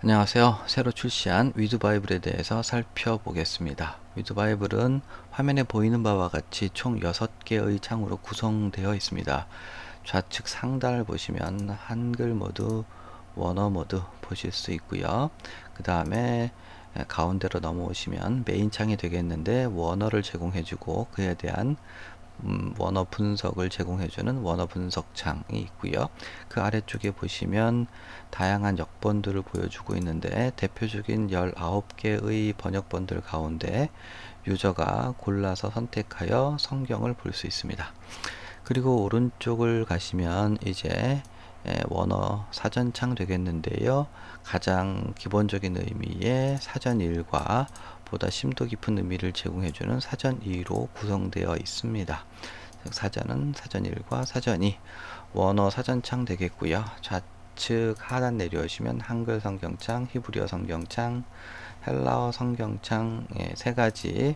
안녕하세요. 새로 출시한 위드바이블에 대해서 살펴보겠습니다. 위드바이블은 화면에 보이는 바와 같이 총 6개의 창으로 구성되어 있습니다. 좌측 상단을 보시면 한글 모드, 원어 모드 보실 수 있고요. 그 다음에 가운데로 넘어오시면 메인 창이 되겠는데 원어를 제공해주고 그에 대한 원어 분석을 제공해주는 원어 분석 창이 있고요. 그 아래쪽에 보시면 다양한 역번들을 보여주고 있는데 대표적인 19개의 번역본들 가운데 유저가 골라서 선택하여 성경을 볼 수 있습니다. 그리고 오른쪽을 가시면 이제 원어 사전창 되겠는데요. 가장 기본적인 의미의 사전 1과 보다 심도 깊은 의미를 제공해주는 사전 2로 구성되어 있습니다. 사전은 사전 1과 사전 2, 원어 사전창 되겠고요. 좌측 하단 내려오시면 한글 성경창, 히브리어 성경창, 헬라어 성경창 세 가지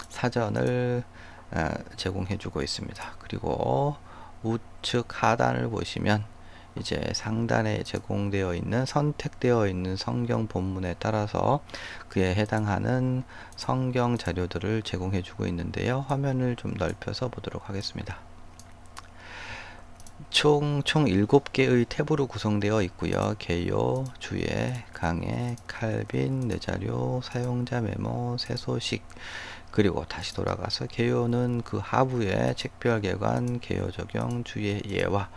사전을 제공해주고 있습니다. 그리고 우측 하단을 보시면 이제 상단에 제공되어 있는 선택되어 있는 성경 본문에 따라서 그에 해당하는 성경 자료들을 제공해 주고 있는데요. 화면을 좀 넓혀서 보도록 하겠습니다. 총 7개의 탭으로 구성되어 있고요. 개요, 주예, 강해, 칼빈, 내 자료, 사용자 메모, 새 소식, 그리고 다시 돌아가서 개요는 그 하부에 책별 개관, 개요 적용, 주예, 예화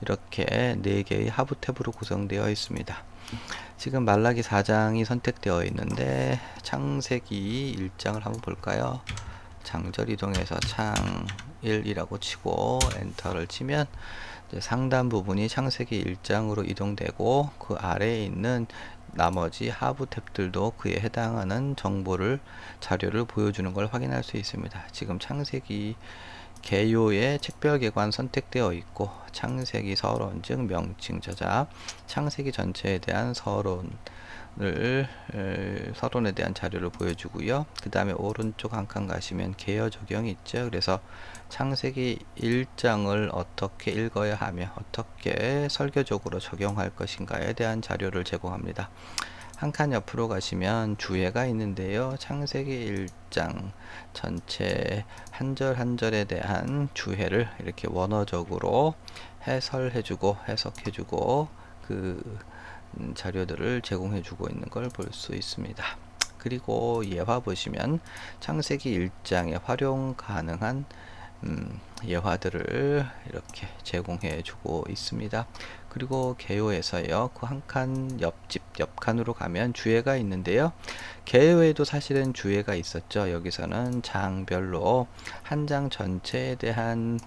이렇게 4개의 하부 탭으로 구성되어 있습니다. 지금 말라기 4장이 선택되어 있는데 창세기 1장을 한번 볼까요? 장절 이동해서 창 1이라고 치고 엔터를 치면 이제 상단 부분이 창세기 1장으로 이동되고 그 아래에 있는 나머지 하부 탭들도 그에 해당하는 정보를 자료를 보여주는 걸 확인할 수 있습니다. 지금 창세기 개요의 책별계관 선택되어 있고 창세기 서론 즉 명칭 저자 창세기 전체에 대한 서론에 대한 자료를 보여주고요. 그 다음에 오른쪽 한 칸 가시면 개요 적용이 있죠. 그래서 창세기 1장을 어떻게 읽어야 하며 어떻게 설교적으로 적용할 것인가에 대한 자료를 제공합니다. 한 칸 옆으로 가시면 주해가 있는데요. 창세기 1장 전체 한 절 한 절에 대한 주해를 이렇게 원어적으로 해설해주고 해석해주고 그 자료들을 제공해주고 있는 걸 볼 수 있습니다. 그리고 예화 보시면 창세기 1장에 활용 가능한 예화들을 이렇게 제공해 주고 있습니다. 그리고 개요에서요, 그 한 칸 옆집 옆칸으로 가면 주해가 있는데요. 개요에도 사실은 주해가 있었죠. 여기서는 장별로 한 장 전체에 대한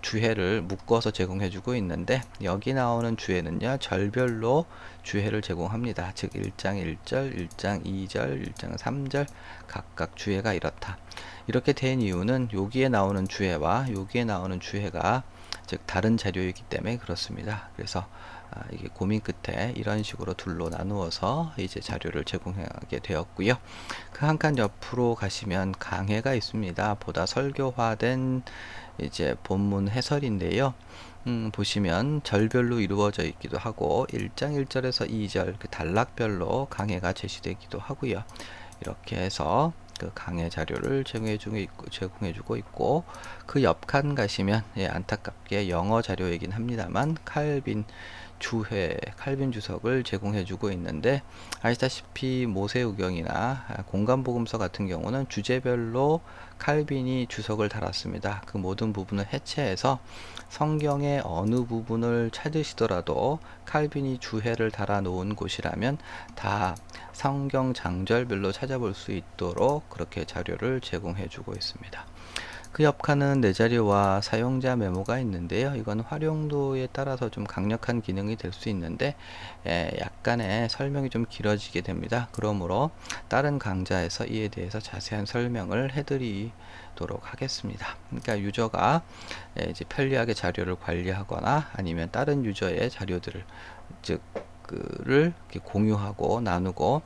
주해를 묶어서 제공해 주고 있는데 여기 나오는 주해는요 절별로 주해를 제공합니다. 즉 1장 1절, 1장 2절, 1장 3절 각각 주해가 이렇다. 이렇게 된 이유는 여기에 나오는 주해와 여기에 나오는 주해가 즉 다른 자료이기 때문에 그렇습니다. 그래서 이게 고민 끝에 이런 식으로 둘로 나누어서 이제 자료를 제공하게 되었고요. 그 한 칸 옆으로 가시면 강해가 있습니다. 보다 설교화된 이제 본문 해설인데요. 보시면 절별로 이루어져 있기도 하고 1장 1절에서 2절 그 단락별로 강해가 제시되기도 하고요. 이렇게 해서 그 강해 자료를 제공해주고 있고 그 옆칸 가시면 안타깝게 영어 자료이긴 합니다만 칼빈 주석을 제공해주고 있는데 아시다시피 모세우경이나 공간복음서 같은 경우는 주제별로 칼빈이 주석을 달았습니다. 그 모든 부분을 해체해서 성경의 어느 부분을 찾으시더라도 칼빈이 주해를 달아 놓은 곳이라면 다 성경 장절별로 찾아볼 수 있도록 그렇게 자료를 제공해 주고 있습니다. 그 옆칸은 내 자료와 사용자 메모가 있는데요. 이건 활용도에 따라서 좀 강력한 기능이 될 수 있는데 약간의 설명이 좀 길어지게 됩니다. 그러므로 다른 강좌에서 이에 대해서 자세한 설명을 해드리도록 하겠습니다. 그러니까 유저가 이제 편리하게 자료를 관리하거나 아니면 다른 유저의 자료들을 즉 그를 공유하고 나누고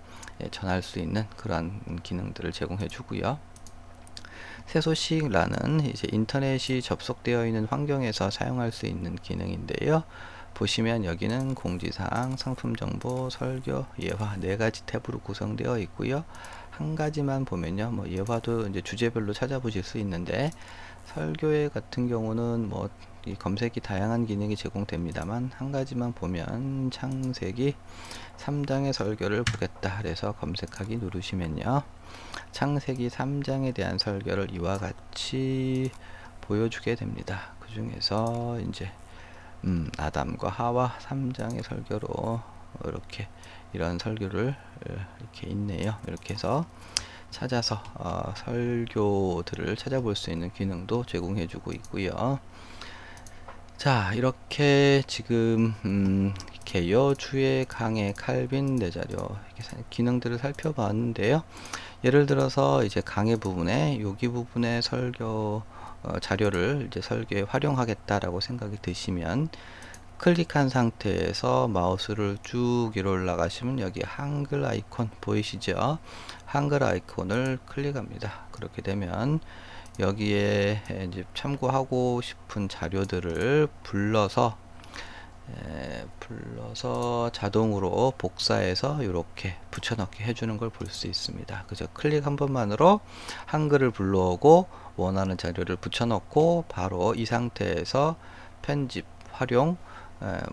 전할 수 있는 그러한 기능들을 제공해 주고요. 새 소식란은 이제 인터넷이 접속되어 있는 환경에서 사용할 수 있는 기능인데요. 보시면 여기는 공지사항, 상품정보, 설교, 예화 네 가지 탭으로 구성되어 있고요. 한 가지만 보면요, 뭐 예화도 이제 주제별로 찾아보실 수 있는데 설교회 같은 경우는 뭐 이 검색이 다양한 기능이 제공됩니다만 한 가지만 보면 창세기 3장의 설교를 보겠다 그래서 검색하기 누르시면요, 창세기 3장에 대한 설교를 이와 같이 보여주게 됩니다. 그 중에서 이제 아담과 하와 3장의 설교로 이렇게 이런 설교를 이렇게 있네요. 이렇게 해서 찾아서 설교들을 찾아볼 수 있는 기능도 제공해 주고 있고요. 자, 이렇게 지금 개요, 주의, 강해, 칼빈, 내자료 이렇게 기능들을 살펴봤는데요. 예를 들어서 이제 강해 부분에 여기 부분에 설교 자료를 이제 설교에 활용하겠다라고 생각이 드시면 클릭한 상태에서 마우스를 쭉 위로 올라가시면 여기 한글 아이콘 보이시죠? 한글 아이콘을 클릭합니다. 그렇게 되면 여기에 이제 참고하고 싶은 자료들을 불러서 자동으로 복사해서 이렇게 붙여넣기 해주는 걸 볼 수 있습니다. 그죠? 클릭 한 번만으로 한글을 불러오고 원하는 자료를 붙여넣고 바로 이 상태에서 편집, 활용,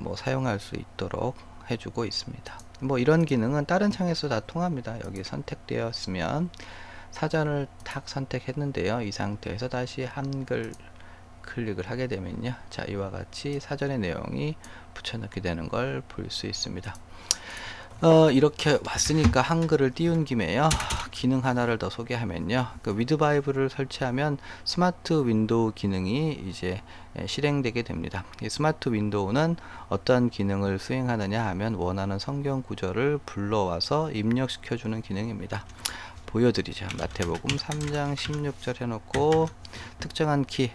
뭐 사용할 수 있도록 해주고 있습니다. 뭐 이런 기능은 다른 창에서 다 통합니다. 여기 선택되었으면 사전을 탁 선택했는데요. 이 상태에서 다시 한글 클릭을 하게 되면요, 자 이와 같이 사전의 내용이 붙여넣게 되는 걸 볼 수 있습니다. 이렇게 왔으니까 한글을 띄운 김에요, 기능 하나를 더 소개하면요, 그 위드 바이블을 설치하면 스마트 윈도우 기능이 이제 실행되게 됩니다. 이 스마트 윈도우는 어떤 기능을 수행하느냐 하면 원하는 성경 구절을 불러와서 입력시켜 주는 기능입니다. 보여드리죠. 마태복음 3장 16절 해놓고 특정한 키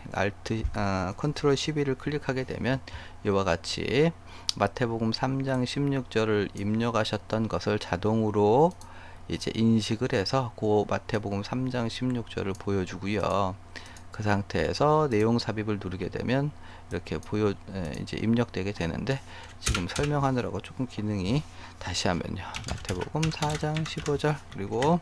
컨트롤 12를 클릭하게 되면 이와 같이 마태복음 3장 16절을 입력하셨던 것을 자동으로 이제 인식을 해서 그 마태복음 3장 16절을 보여주고요. 그 상태에서 내용 삽입을 누르게 되면 이렇게 이제 입력되게 되는데, 지금 설명하느라고 조금 기능이, 다시 하면요, 마태복음 4장 15절 그리고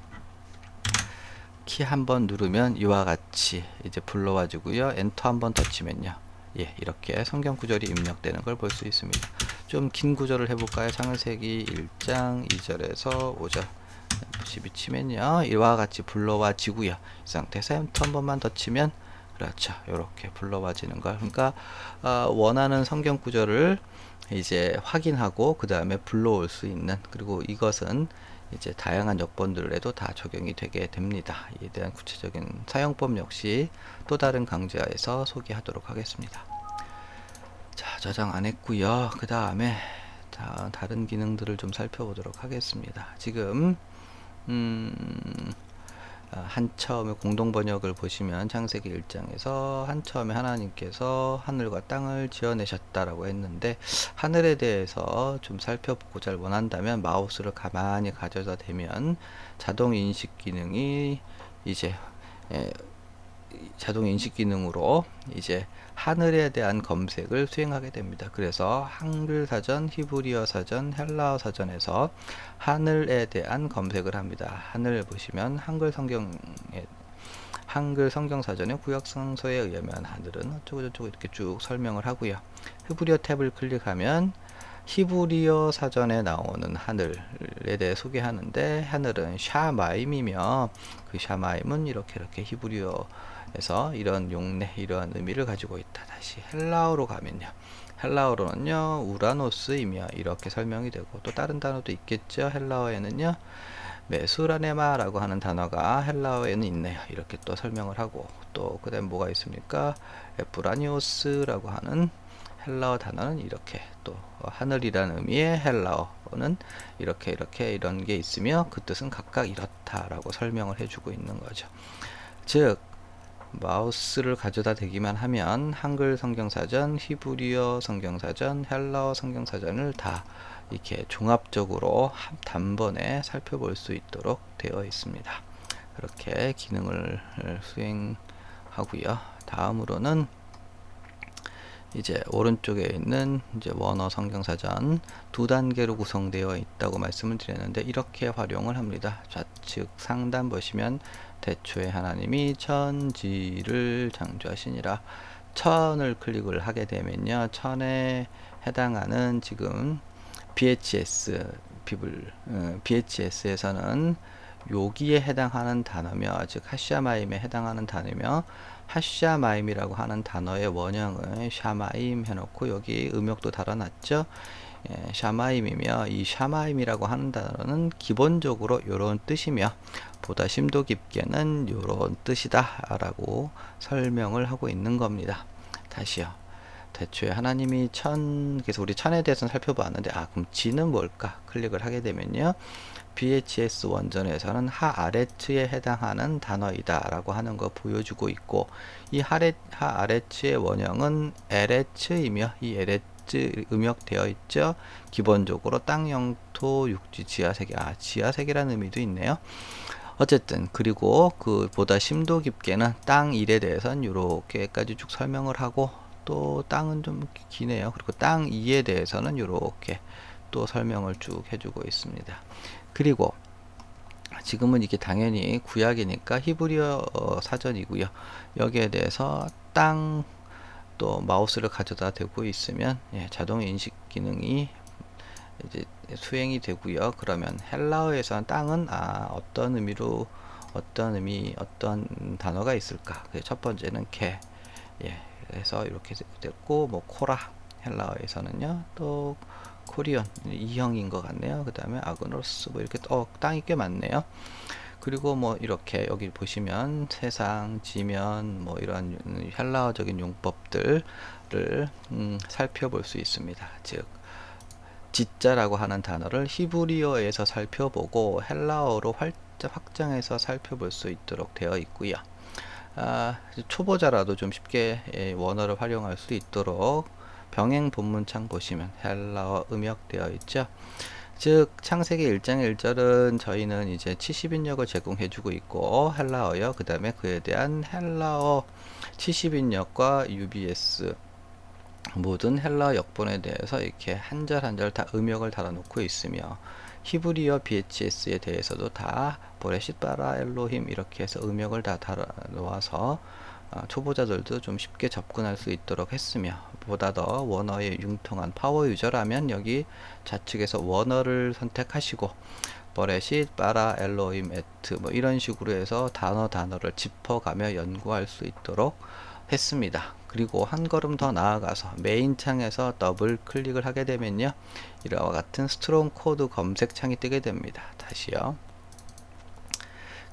키 한번 누르면 이와 같이 이제 불러와 주고요. 엔터 한번 더 치면요, 예, 이렇게 성경 구절이 입력되는 걸 볼 수 있습니다. 좀 긴 구절을 해볼까요? 창세기 1장 2절에서 5절 12 치면요, 이와 같이 불러와 지고요. 이 상태에서 엔터 한 번만 더 치면, 그렇죠, 이렇게 불러와지는 걸. 그러니까 원하는 성경 구절을 이제 확인하고 그 다음에 불러올 수 있는, 그리고 이것은 이제 다양한 여건들에도 다 적용이 되게 됩니다. 이에 대한 구체적인 사용법 역시 또 다른 강좌에서 소개하도록 하겠습니다. 자, 저장 안 했고요. 그 다음에 다른 기능들을 좀 살펴보도록 하겠습니다. 지금 한처음에 공동번역을 보시면 창세기 1장에서 한처음에 하나님께서 하늘과 땅을 지어내셨다라고 했는데, 하늘에 대해서 좀 살펴보고자 원한다면 마우스를 가만히 가져다 대면 자동 인식 기능이 이제 자동 인식 기능으로 이제 하늘에 대한 검색을 수행하게 됩니다. 그래서 한글 사전, 히브리어 사전, 헬라어 사전에서 하늘에 대한 검색을 합니다. 하늘 보시면 한글 성경 사전의 구약성서에 의하면 하늘은 어쩌고저쩌고 이렇게 쭉 설명을 하고요. 히브리어 탭을 클릭하면 히브리어 사전에 나오는 하늘에 대해 소개하는데, 하늘은 샤마임이며 그 샤마임은 이렇게 히브리어에서 이런 용례, 이러한 의미를 가지고 있다. 다시 헬라어로 가면요, 헬라어로는요 우라노스이며 이렇게 설명이 되고, 또 다른 단어도 있겠죠. 헬라어에는요 메수라네마라고 하는 단어가 헬라어에는 있네요. 이렇게 또 설명을 하고, 또 그다음 뭐가 있습니까? 에프라니오스라고 하는 헬라어 단어는 이렇게, 또 하늘이라는 의미의 헬라어는 이렇게 이런 게 있으며 그 뜻은 각각 이렇다라고 설명을 해주고 있는 거죠. 즉 마우스를 가져다 대기만 하면 한글 성경사전, 히브리어 성경사전, 헬라어 성경사전을 다 이렇게 종합적으로 단번에 살펴볼 수 있도록 되어 있습니다. 그렇게 기능을 수행하고요. 다음으로는 이제 오른쪽에 있는 이제 원어 성경사전 두 단계로 구성되어 있다고 말씀을 드렸는데 이렇게 활용을 합니다. 좌측 상단 보시면 태초에 하나님이 천지를 창조하시니라. 천을 클릭을 하게 되면요, 천에 해당하는 지금 BHS BHS에서는 여기에 해당하는 단어며, 즉 하샤마임에 해당하는 단어며, 하샤마임이라고 하는 단어의 원형을 샤마임 해놓고 여기 음역도 달아놨죠. 샤마임이며, 이 샤마임이라고 하는 단어는 기본적으로 이런 뜻이며 보다 심도 깊게는 이런 뜻이다 라고 설명을 하고 있는 겁니다. 다시요. 대초에 하나님이 그래서 우리 천에 대해서는 살펴봤는데, 그럼 지는 뭘까? 클릭을 하게 되면요, BHS 원전에서는 하아레츠에 해당하는 단어이다 라고 하는 거 보여주고 있고, 이 하아레츠의 원형은 에레츠이며, 이 에레츠 음역되어 있죠. 기본적으로 땅, 영토, 육지, 지하세계, 지하세계라는 의미도 있네요. 어쨌든, 그리고 그 보다 심도 깊게는 땅 1에 대해서는 이렇게까지 쭉 설명을 하고, 또 땅은 좀 기네요. 그리고 땅 2에 대해서는 이렇게 또 설명을 쭉 해주고 있습니다. 그리고 지금은 이게 당연히 구약이니까 히브리어 사전이고요. 여기에 대해서 땅 또 마우스를 가져다 대고 있으면 자동 인식 기능이 이제 수행이 되고요. 그러면 헬라어에서는 땅은 어떤 의미로 어떤 단어가 있을까? 첫 번째는 개. 그래서 이렇게 됐고, 뭐 코라, 헬라어에서는요, 또 코리온, 이형인 것 같네요. 그 다음에 아그노스, 뭐 이렇게 땅이 꽤 많네요. 그리고 뭐 이렇게 여기 보시면 세상, 지면, 뭐 이런 헬라어적인 용법들을 살펴볼 수 있습니다. 즉 지자라고 하는 단어를 히브리어에서 살펴보고 헬라어로 확장해서 살펴볼 수 있도록 되어 있고요. 초보자라도 좀 쉽게 원어를 활용할 수 있도록 병행 본문창 보시면 헬라어 음역되어 있죠. 즉 창세기 1장 1절은 저희는 이제 70인역을 제공해 주고 있고, 헬라어요. 그 다음에 그에 대한 헬라어 70인역과 UBS 모든 헬라어 역본에 대해서 이렇게 한 절 한 절 다 음역을 달아 놓고 있으며, 히브리어 BHS에 대해서도 다 보레싯 바라 엘로힘 이렇게 해서 음역을 다 달아 놓아서 초보자들도 좀 쉽게 접근할 수 있도록 했으며, 보다 더 원어에 융통한 파워 유저라면 여기 좌측에서 원어를 선택하시고 버레싯 바라 엘로힘 에트 뭐 이런 식으로 해서 단어를 짚어가며 연구할 수 있도록 했습니다. 그리고 한 걸음 더 나아가서 메인 창에서 더블 클릭을 하게 되면요, 이와 같은 스트롱 코드 검색 창이 뜨게 됩니다. 다시요.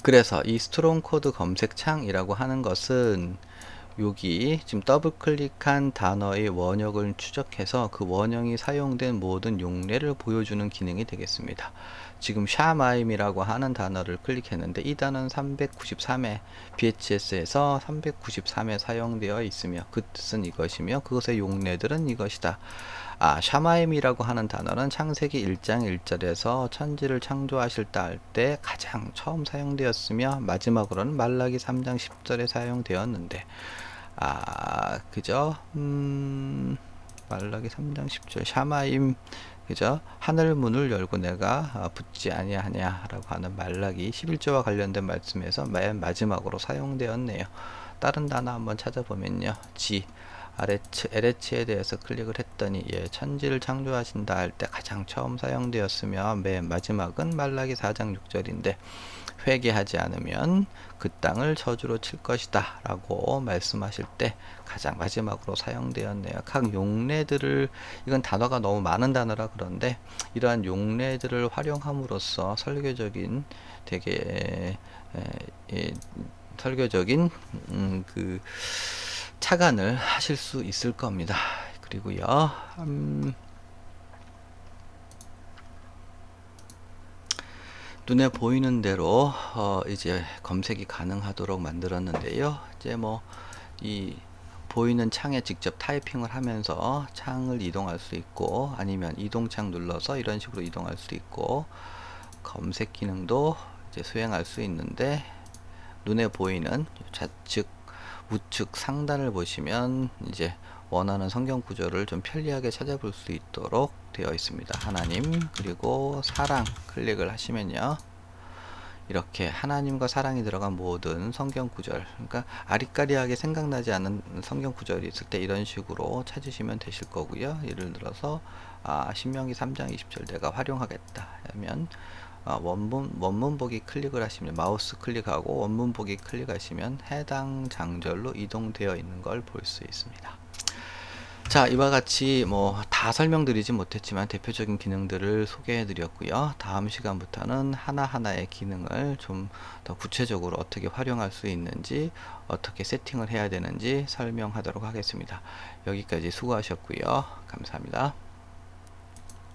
그래서 이 스트롱 코드 검색 창이라고 하는 것은 여기 지금 더블 클릭한 단어의 원형을 추적해서 그 원형이 사용된 모든 용례를 보여주는 기능이 되겠습니다. 지금 샤마임이라고 하는 단어를 클릭했는데 이 단어는 393회 BHS에서 393회 사용되어 있으며 그 뜻은 이것이며 그것의 용례들은 이것이다. 샤마임이라고 하는 단어는 창세기 1장 1절에서 천지를 창조하실 때 가장 처음 사용되었으며, 마지막으로는 말라기 3장 10절에 사용되었는데, 그죠? 말라기 3장 10절 샤마임, 그죠? 하늘 문을 열고 내가 붙지 아니하냐 라고 하는 말라기 11조와 관련된 말씀에서 맨 마지막으로 사용되었네요. 다른 단어 한번 찾아보면요, 에레츠에 대해서 클릭을 했더니 천지를 창조하신다 할 때 가장 처음 사용되었으며, 맨 마지막은 말라기 4장 6절인데 회개하지 않으면 그 땅을 저주로 칠 것이다 라고 말씀하실 때 가장 마지막으로 사용되었네요. 각 용례들을, 이건 단어가 너무 많은 단어라 그런데 이러한 용례들을 활용함으로써 설교적인 설교적인 그 착안을 하실 수 있을 겁니다. 그리고요, 눈에 보이는 대로 이제 검색이 가능하도록 만들었는데요. 이제 뭐 이 보이는 창에 직접 타이핑을 하면서 창을 이동할 수 있고, 아니면 이동창 눌러서 이런 식으로 이동할 수 있고, 검색 기능도 이제 수행할 수 있는데, 눈에 보이는 좌측 우측 상단을 보시면 이제 원하는 성경 구절을 좀 편리하게 찾아볼 수 있도록 되어 있습니다. 하나님 그리고 사랑 클릭을 하시면요. 이렇게 하나님과 사랑이 들어간 모든 성경 구절, 그러니까 아리까리하게 생각나지 않는 성경 구절이 있을 때 이런 식으로 찾으시면 되실 거고요. 예를 들어서 신명기 3장 20절 내가 활용하겠다 하면 원문 보기 클릭을 하시면 마우스 클릭하고 원문 보기 클릭하시면 해당 장절로 이동되어 있는 걸 볼 수 있습니다. 자, 이와 같이 뭐 다 설명드리지 못했지만 대표적인 기능들을 소개해 드렸고요. 다음 시간부터는 하나하나의 기능을 좀 더 구체적으로 어떻게 활용할 수 있는지, 어떻게 세팅을 해야 되는지 설명하도록 하겠습니다. 여기까지 수고하셨고요. 감사합니다.